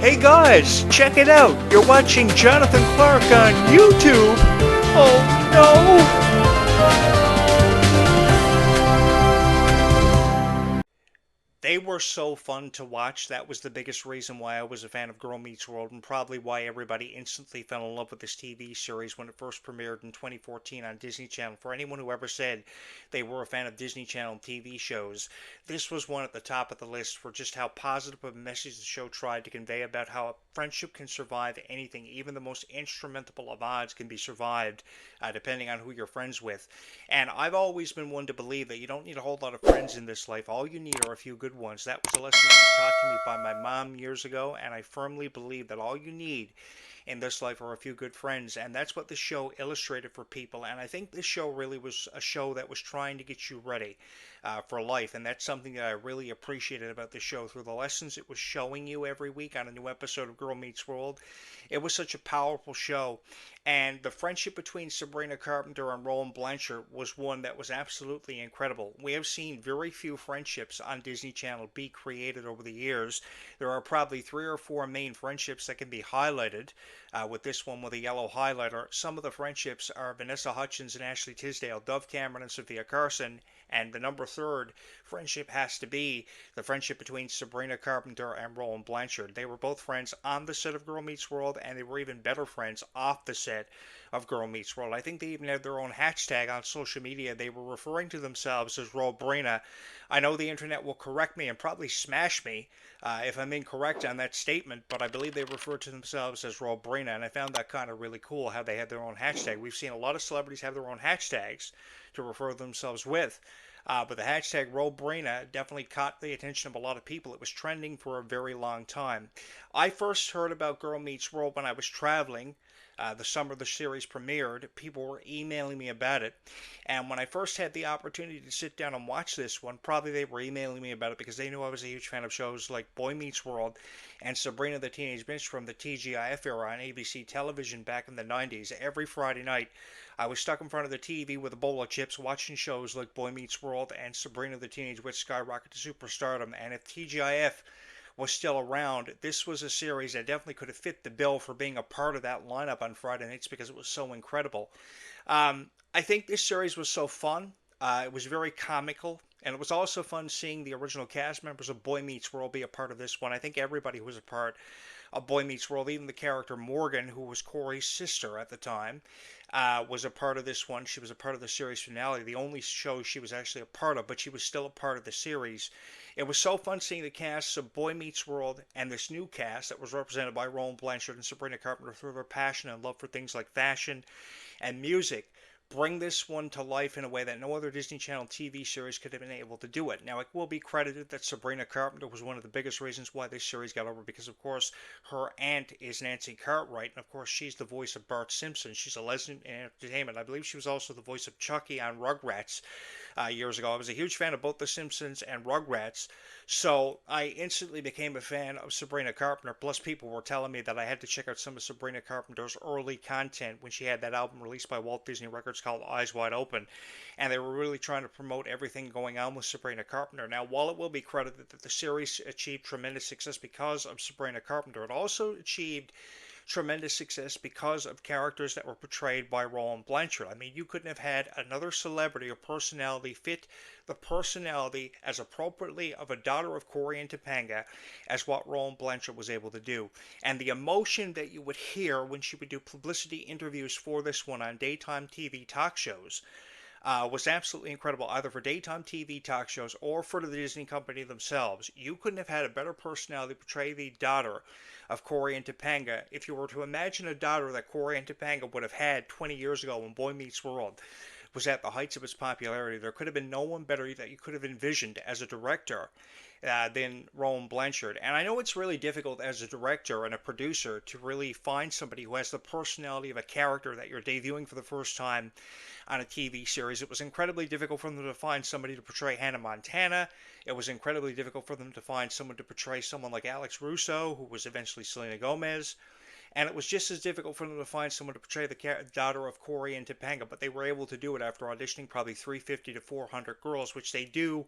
Hey guys, check it out. You're watching Jonathan Clark on YouTube. Oh no! They were so fun to watch. That was the biggest reason why I was a fan of Girl Meets World, and probably why everybody instantly fell in love with this TV series when it first premiered in 2014 on Disney Channel. For anyone who ever said they were a fan of Disney Channel TV shows, this was one at the top of the list for just how positive a message the show tried to convey about how a friendship can survive anything. Even the most instrumental of odds can be survived, depending on who you're friends with. And I've always been one to believe that you don't need a whole lot of friends in this life. All you need are a few good ones. That was a lesson that was taught to me by my mom years ago, and I firmly believe that all you need in this life are a few good friends, and that's what this show illustrated for people. And I think this show really was a show that was trying to get you ready for life, and that's something that I really appreciated about the show. Through the lessons it was showing you every week on a new episode of Girl Meets World, it was such a powerful show. And the friendship between Sabrina Carpenter and Rowan Blanchard was one that was absolutely incredible. We have seen very few friendships on Disney Channel be created over the years. There are probably 3 or 4 main friendships that can be highlighted, with this one with a yellow highlighter. Some of the friendships are Vanessa Hudgens and Ashley Tisdale, Dove Cameron and Sophia Carson, and the number 3rd friendship has to be the friendship between Sabrina Carpenter and Rowan Blanchard. They were both friends on the set of Girl Meets World, and they were even better friends off the set of Girl Meets World. I think they even had their own hashtag on social media. They were referring to themselves as Robrina. I know the internet will correct me and probably smash me if I'm incorrect on that statement, but I believe they refer to themselves as Robrina, and I found that kind of really cool how they had their own hashtag. We've seen a lot of celebrities have their own hashtags to refer to themselves with. But the hashtag Robrina definitely caught the attention of a lot of people. It was trending for a very long time. I first heard about Girl Meets World when I was traveling. The summer the series premiered, people were emailing me about it. And when I first had the opportunity to sit down and watch this one, probably they were emailing me about it because they knew I was a huge fan of shows like Boy Meets World and Sabrina the Teenage Witch from the TGIF era on ABC television back in the 90s. Every Friday night, I was stuck in front of the TV with a bowl of chips watching shows like Boy Meets World and Sabrina the Teenage Witch skyrocket to superstardom. And if TGIF was still around, this was a series that definitely could have fit the bill for being a part of that lineup on Friday nights because it was so incredible. I think this series was so fun. It was very comical, and it was also fun seeing the original cast members of Boy Meets World be a part of this one. I think everybody was a part of Boy Meets World, even the character Morgan, who was Corey's sister at the time, was a part of this one. She was a part of the series finale, the only show she was actually a part of, but she was still a part of the series. It was so fun seeing the casts of Boy Meets World and this new cast that was represented by Rowan Blanchard and Sabrina Carpenter through their passion and love for things like fashion and music bring this one to life in a way that no other Disney Channel TV series could have been able to do it. Now, it will be credited that Sabrina Carpenter was one of the biggest reasons why this series got over because, of course, her aunt is Nancy Cartwright, and, of course, she's the voice of Bart Simpson. She's a legend in entertainment. I believe she was also the voice of Chucky on Rugrats years ago. I was a huge fan of both The Simpsons and Rugrats, so I instantly became a fan of Sabrina Carpenter. Plus, people were telling me that I had to check out some of Sabrina Carpenter's early content when she had that album released by Walt Disney Records called Eyes Wide Open, and they were really trying to promote everything going on with Sabrina Carpenter. Now, while it will be credited that the series achieved tremendous success because of Sabrina Carpenter, it also achieved tremendous success because of characters that were portrayed by Rowan Blanchard. I mean, you couldn't have had another celebrity or personality fit the personality as appropriately of a daughter of Corey and Topanga as what Rowan Blanchard was able to do. And the emotion that you would hear when she would do publicity interviews for this one on daytime TV talk shows was absolutely incredible, either for daytime TV talk shows or for the Disney company themselves. You couldn't have had a better personality portray the daughter of Corey and Topanga if you were to imagine a daughter that Corey and Topanga would have had 20 years ago when Boy Meets World was at the heights of its popularity. There could have been no one better that you could have envisioned as a director than Rowan Blanchard. And I know it's really difficult as a director and a producer to really find somebody who has the personality of a character that you're debuting for the first time on a TV series. It was incredibly difficult for them to find somebody to portray Hannah Montana. It was incredibly difficult for them to find someone to portray someone like Alex Russo, who was eventually Selena Gomez. And it was just as difficult for them to find someone to portray the daughter of Corey and Topanga, but they were able to do it after auditioning probably 350 to 400 girls, which they do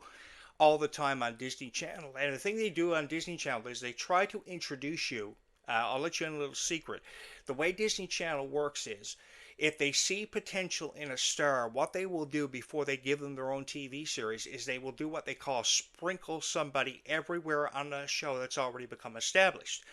all the time on Disney Channel. And the thing they do on Disney Channel is they try to introduce you I'll let you in a little secret. The way Disney Channel works is, if they see potential in a star, what they will do before they give them their own TV series is they will do what they call sprinkle somebody everywhere on a show that's already become established.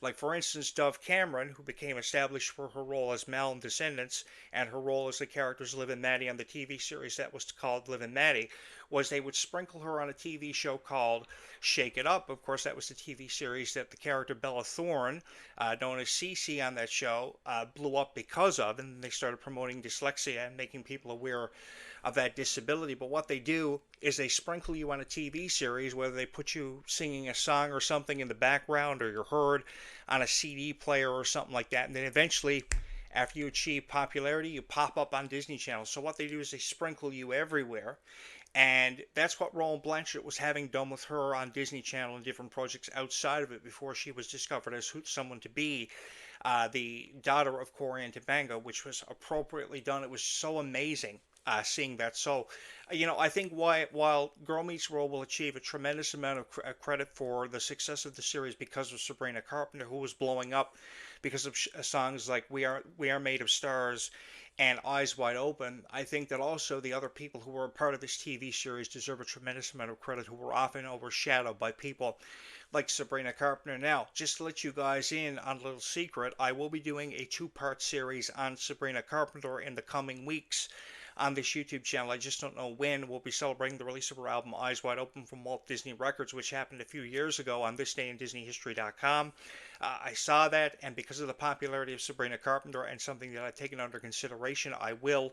Like, for instance, Dove Cameron, who became established for her role as Mal in Descendants and her role as the character's Liv and Maddie on the TV series that was called Liv and Maddie, was they would sprinkle her on a TV show called Shake It Up. Of course, that was the TV series that the character Bella Thorne, known as Cece on that show, blew up because of, and they started promoting dyslexia and making people aware of that disability. But what they do is they sprinkle you on a TV series, whether they put you singing a song or something in the background, or you're heard on a CD player or something like that, and then eventually, after you achieve popularity, you pop up on Disney Channel. So what they do is they sprinkle you everywhere, and that's what Rowan Blanchard was having done with her on Disney Channel and different projects outside of it before she was discovered as someone to be the daughter of Cory and Topanga, which was appropriately done. It was so amazing seeing that. So, I think while Girl Meets World will achieve a tremendous amount of credit for the success of the series because of Sabrina Carpenter, who was blowing up because of songs like We Are Made of Stars and Eyes Wide Open, I think that also the other people who were a part of this TV series deserve a tremendous amount of credit, who were often overshadowed by people like Sabrina Carpenter. Now, just to let you guys in on a little secret, I will be doing a two-part series on Sabrina Carpenter in the coming weeks on this YouTube channel. I just don't know when. We'll be celebrating the release of her album Eyes Wide Open from Walt Disney Records, which happened a few years ago on thisdayindisneyhistory.com. I saw that, and because of the popularity of Sabrina Carpenter and something that I've taken under consideration, I will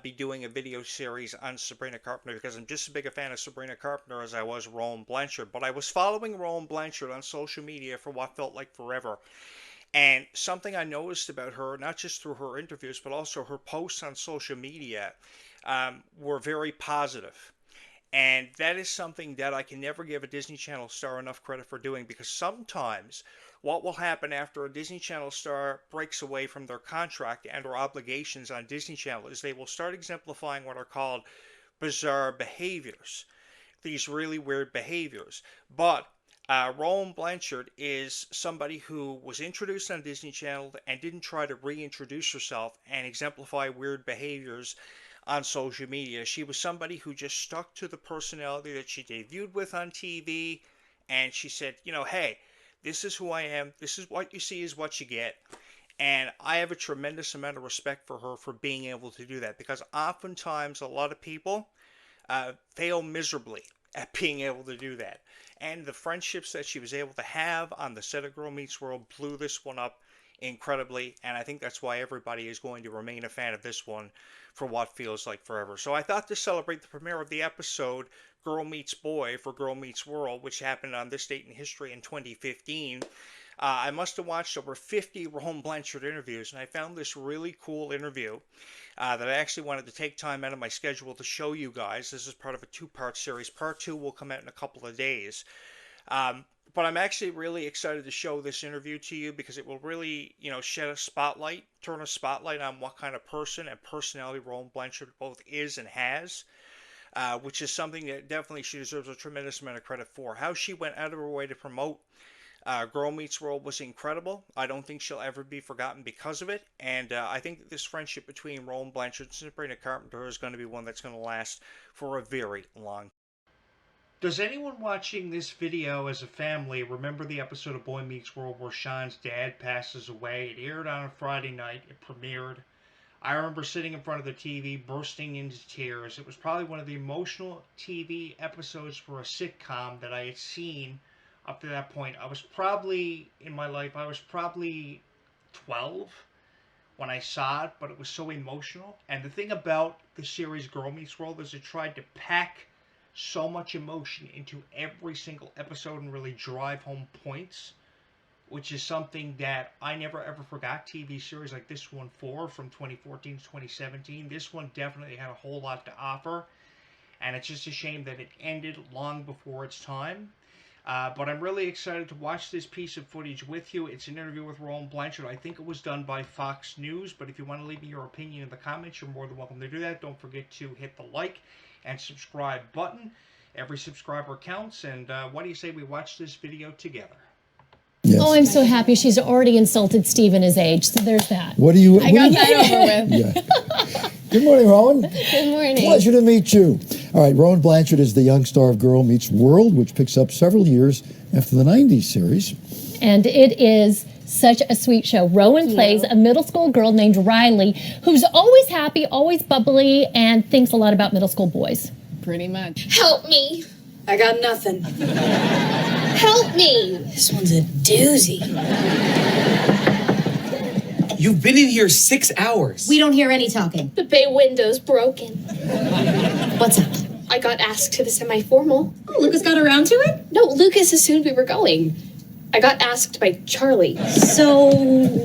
be doing a video series on Sabrina Carpenter, because I'm just as big a fan of Sabrina Carpenter as I was Rowan Blanchard. But I was following Rowan Blanchard on social media for what felt like forever. And something I noticed about her, not just through her interviews, but also her posts on social media, were very positive. And that is something that I can never give a Disney Channel star enough credit for doing, because sometimes what will happen after a Disney Channel star breaks away from their contract and or obligations on Disney Channel is they will start exemplifying what are called bizarre behaviors, these really weird behaviors. But Rowan Blanchard is somebody who was introduced on Disney Channel and didn't try to reintroduce herself and exemplify weird behaviors on social media. She was somebody who just stuck to the personality that she debuted with on TV, and she said, hey, this is who I am. This is what you see is what you get. And I have a tremendous amount of respect for her for being able to do that, because oftentimes a lot of people fail miserably at being able to do that. And the friendships that she was able to have on the set of Girl Meets World blew this one up incredibly, and I think that's why everybody is going to remain a fan of this one for what feels like forever. So I thought to celebrate the premiere of the episode Girl Meets Boy for Girl Meets World, which happened on this date in history in 2015, I must have watched over 50 Rowan Blanchard interviews, and I found this really cool interview that I actually wanted to take time out of my schedule to show you guys. This is part of a two-part series. Part two will come out in a couple of days. But I'm actually really excited to show this interview to you, because it will really, turn a spotlight on what kind of person and personality Rowan Blanchard both is and has, which is something that definitely she deserves a tremendous amount of credit for. How she went out of her way to promote Girl Meets World was incredible. I don't think she'll ever be forgotten because of it, and I think that this friendship between Rowan Blanchard and Sabrina Carpenter is going to be one that's going to last for a very long time. Does anyone watching this video as a family remember the episode of Boy Meets World where Sean's dad passes away? It aired on a Friday night. It premiered. I remember sitting in front of the TV, bursting into tears. It was probably one of the emotional TV episodes for a sitcom that I had seen up to that point. I was probably, in my life, I was probably 12 when I saw it, but it was so emotional. And the thing about the series Girl Meets World is it tried to pack so much emotion into every single episode and really drive home points, which is something that I never ever forgot TV series like this one for, from 2014 to 2017. This one definitely had a whole lot to offer, and it's just a shame that it ended long before its time. But I'm really excited to watch this piece of footage with you. It's an interview with Rowan Blanchard. I think it was done by Fox News, but if you want to leave me your opinion in the comments, you're more than welcome to do that. Don't forget to hit the like and subscribe button. Every subscriber counts, and what do you say we watch this video together? Yes. Oh, I'm so happy she's already insulted Stephen his age, so there's that. What do you... I got that over with. Yeah. Good morning, Rowan. Good morning. Pleasure to meet you. All right, Rowan Blanchard is the young star of Girl Meets World, which picks up several years after the 90s series. And it is such a sweet show. Rowan plays a middle school girl named Riley, who's always happy, always bubbly, and thinks a lot about middle school boys. Pretty much. Help me. I got nothing. Help me. This one's a doozy. You've been in here 6 hours. We don't hear any talking. The bay window's broken. What's up? I got asked to the semi-formal. Oh, Lucas got around to it? No, Lucas assumed we were going. I got asked by Charlie. So,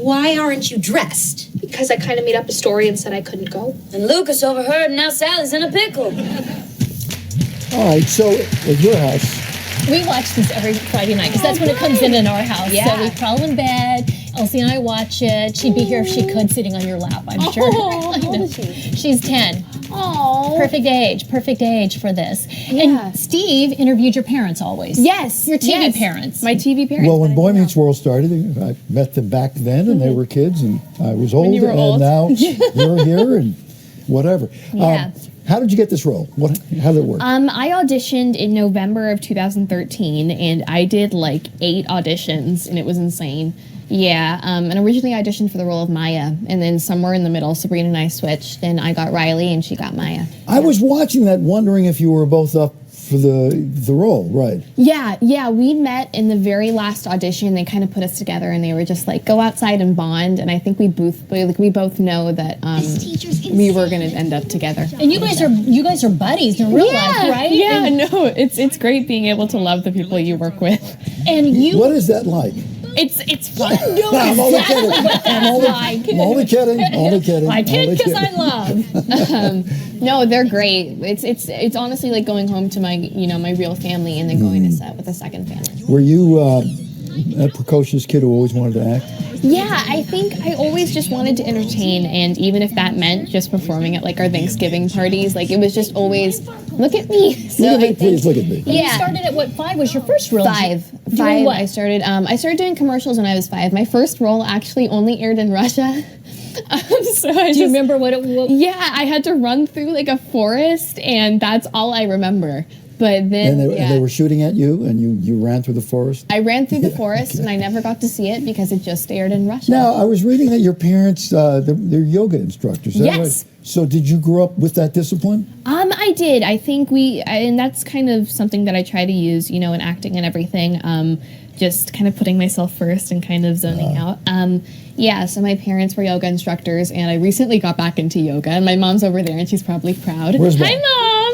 why aren't you dressed? Because I kind of made up a story and said I couldn't go. And Lucas overheard, and now Sally's in a pickle. All right, so at your house... We watch this every Friday night, because that's when it comes in our house. Yeah. So we crawl in bed, Elsie and I watch it. She'd be here if she could, sitting on your lap, I'm sure. How old is she? She's 10. Oh. Perfect age for this. Yeah. And Steve interviewed your parents always. Yes. Your TV yes. parents. My TV parents. Well, when Boy Meets World started, I met them back then, and they were kids, and I was old, you were and old. now you're here, and whatever. Yeah. How did you get this role? How did it work? I auditioned in November of 2013, and I did like 8 auditions, and it was insane. Yeah, and originally I auditioned for the role of Maya, and then somewhere in the middle, Sabrina and I switched, and I got Riley, and she got Maya. I was watching that, wondering if you were both up for the role, right? Yeah, we met in the very last audition. They kind of put us together, and they were just like, go outside and bond, and I think we both know that we were going to end up together. And you guys are buddies in real life, right? Yeah, And, no, it's great being able to love the people you work with. and you What is that like? It's fun. I'm only kidding. I'm only kidding. I kid because I love. No, they're great. It's honestly like going home to my my real family and then going to set with a second family. Were you a precocious kid who always wanted to act? Yeah, I think I always just wanted to entertain, and even if that meant just performing at like our Thanksgiving parties, like it was just always look at me. So Look at me, I think, please look at me. You started at what, 5 was your first role? 5. Doing what? I started doing commercials when I was 5. My first role actually only aired in Russia. So Do you remember what it was? Yeah, I had to run through like a forest, and that's all I remember. But then, And they were shooting at you, and you ran through the forest? I ran through the forest, and I never got to see it because it just aired in Russia. Now, I was reading that your parents, they're yoga instructors. Is that Yes. right? So did you grow up with that discipline? I did. I think and that's kind of something that I try to use, in acting and everything. Just kind of putting myself first and kind of zoning out. Yeah, so my parents were yoga instructors, and I recently got back into yoga, and my mom's over there, and she's probably proud. Where's Hi, Mom?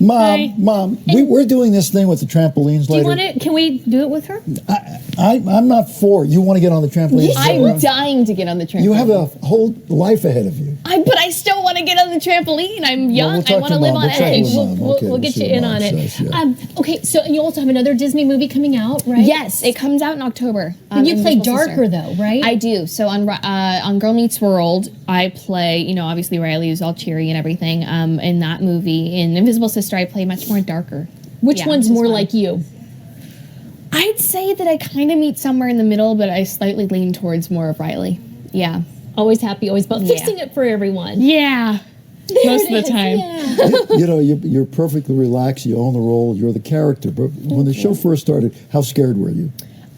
Mom! Hi. Mom, we're doing this thing with the trampolines Do you later. want to? Can we do it with her? I'm not for it. You want to get on the trampoline? I'm dying to get on the trampoline. You have a whole life ahead of you. But I still want to get on the trampoline. I'm young. we'll talk I want to to live Mom. on We'll talk edge. with Mom. We'll Okay, get see you what in Mom on it. says, yeah. Okay, so you also have another Disney movie coming out, right? Yes, it comes out in October. And you play Invisible darker, Sister. though, right? I do. So on Girl Meets World, I play, obviously Riley, who's all cheery and everything. In that movie, in Invisible Sister, I play much more darker. Which Yeah, one's which is more fun. like you? I'd say that I kind of meet somewhere in the middle, but I slightly lean towards more of Riley. Yeah. Always happy, always but fixing it for everyone. Yeah. Most of the time. Yeah. You're perfectly relaxed. You own the role. You're the character. But when the show first started, how scared were you?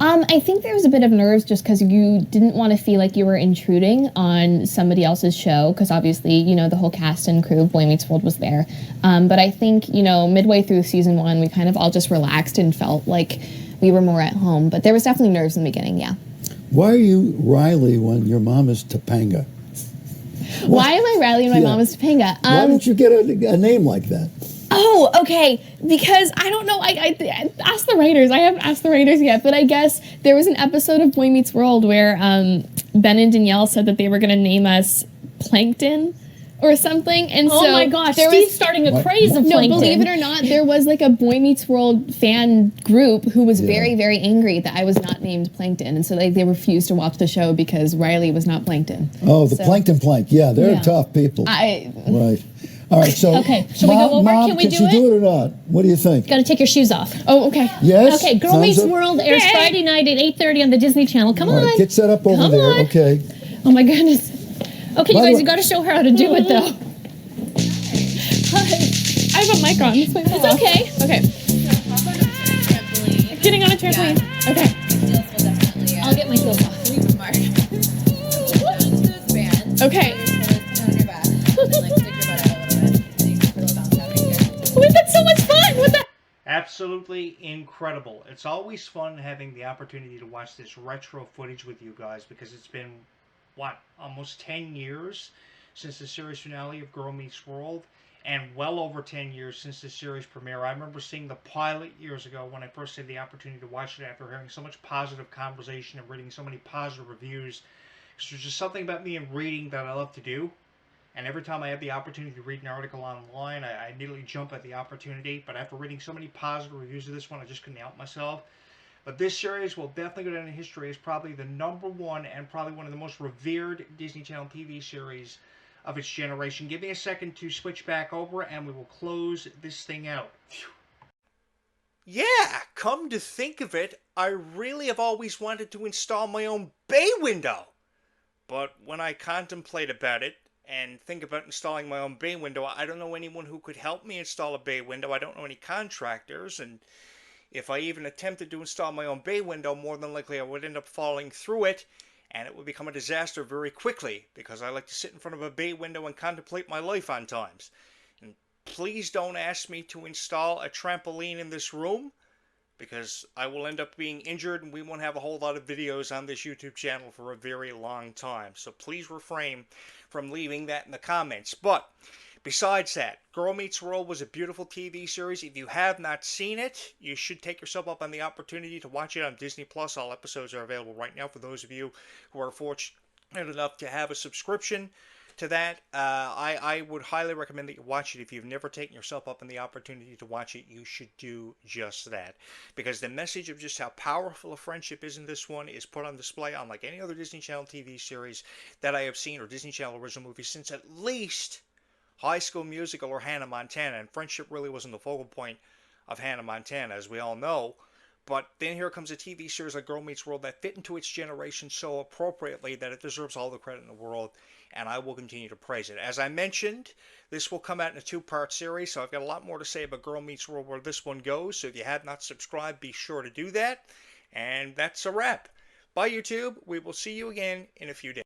I think there was a bit of nerves just because you didn't want to feel like you were intruding on somebody else's show because obviously, the whole cast and crew of Boy Meets World was there. But I think, midway through season 1, we kind of all just relaxed and felt like we were more at home. But there was definitely nerves in the beginning, yeah. Why are you Riley when your mom is Topanga? Why am I Riley and my mom is Topanga? Why didn't you get a name like that? Oh, okay. Because I don't know. I asked the writers. I haven't asked the writers yet, but I guess there was an episode of Boy Meets World where Ben and Danielle said that they were going to name us Plankton or something. And Oh so my gosh, there Steve's was, starting a craze of no, plankton. believe it or not, there was like a Boy Meets World fan group who was very, very angry that I was not named Plankton, and so they refused to watch the show because Riley was not Plankton. Oh, the Plankton Plank. Yeah, they're tough people. I Right. All right, so Okay, shall we go over? Mom, Can we do she it? do it or not? What do you think? Got to take your shoes off. Oh, okay. Yes. Okay, Girl Thumbs Meets up? World airs Friday night at 8:30 on the Disney Channel. Come All on. right, get set up over Come there. on. Okay. Oh my goodness. Okay, you By the guys, way- you got to show her how to do it though. I have a mic on. This might be It's off. okay. Okay. Getting on a trampoline. Okay. I'll get my heels off. Okay. We've had so much fun. What the? Absolutely incredible. It's always fun having the opportunity to watch this retro footage with you guys because it's been, what, almost 10 years since the series finale of Girl Meets World, and well over 10 years since the series premiere. I remember seeing the pilot years ago when I first had the opportunity to watch it after hearing so much positive conversation and reading so many positive reviews. Because there's just something about me and reading that I love to do. And every time I have the opportunity to read an article online, I immediately jump at the opportunity. But after reading so many positive reviews of this one, I just couldn't help myself. But this series will definitely go down in history as probably the #1 and probably one of the most revered Disney Channel TV series of its generation. Give me a second to switch back over and we will close this thing out. Phew. Yeah, come to think of it, I really have always wanted to install my own bay window. But when I contemplate about it, and think about installing my own bay window, I don't know anyone who could help me install a bay window. I don't know any contractors, and if I even attempted to install my own bay window, more than likely I would end up falling through it, and it would become a disaster very quickly, because I like to sit in front of a bay window and contemplate my life on times. And please don't ask me to install a trampoline in this room, because I will end up being injured and we won't have a whole lot of videos on this YouTube channel for a very long time. So please refrain from leaving that in the comments. But besides that, Girl Meets World was a beautiful TV series. If you have not seen it, you should take yourself up on the opportunity to watch it on Disney+. All episodes are available right now for those of you who are fortunate enough to have a subscription to that. I would highly recommend that you watch it. If you've never taken yourself up on the opportunity to watch it, you should do just that. Because the message of just how powerful a friendship is in this one is put on display unlike any other Disney Channel TV series that I have seen, or Disney Channel original movies, since at least High School Musical or Hannah Montana. And friendship really wasn't the focal point of Hannah Montana, as we all know. But then here comes a TV series like Girl Meets World that fit into its generation so appropriately that it deserves all the credit in the world, and I will continue to praise it. As I mentioned, this will come out in a 2-part series, so I've got a lot more to say about Girl Meets World where this one goes, so if you have not subscribed, be sure to do that. And that's a wrap. Bye, YouTube. We will see you again in a few days.